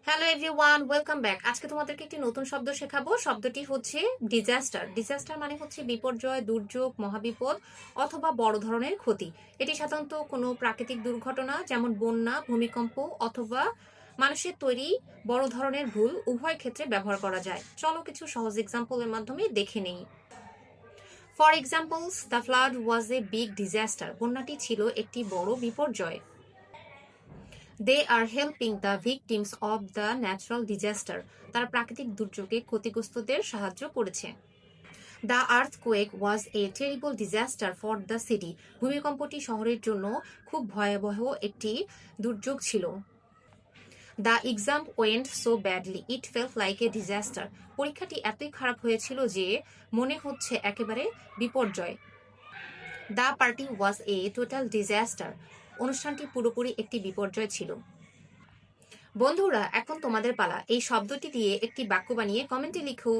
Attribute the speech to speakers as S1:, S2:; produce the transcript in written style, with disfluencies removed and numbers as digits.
S1: Hello everyone, welcome back. আজকে তোমাদেরকে একটি নতুন শব্দ শেখাবো। শব্দটি হচ্ছে ডিজাস্টার। ডিজাস্টার মানে হচ্ছে বিপর্যয়, দুর্যোগ, মহাবিপদ অথবা বড় ধরনের ক্ষতি। এটি সাধারণত কোনো প্রাকৃতিক দুর্ঘটনা যেমন বন্যা, ভূমিকম্প অথবা মানুষের তৈরি বড় ধরনের ভুল উভয় ক্ষেত্রে ব্যবহার করা যায়। চলো কিছু সহজ এক্সাম্পলের মাধ্যমে দেখে নেই। For examples, the flood was a big disaster. বন্যাটি ছিল একটি বড় বিপর্যয়। They are helping the victims of the natural disaster. তারা প্রাকৃতিক দুর্যোগে ক্ষতিগ্রস্তদের সাহায্য করেছে। The earthquake was a terrible disaster for the city. ভূমিকম্পটি শহরের জন্য খুব ভয়াবহ একটি দুর্যোগ ছিল। The exam went so badly it felt like a disaster. পরীক্ষাটি এতই খারাপ হয়েছিল যে মনে হচ্ছে একেবারে বিপর্যয়। The party was A total disaster. অনুষ্ঠানটি পুরোপুরি একটি বিপর্যয় ছিল। বন্ধুরা, এখন তোমাদের পালা। এই শব্দটি দিয়ে একটি বাক্য বানিয়ে কমেন্টে লিখো।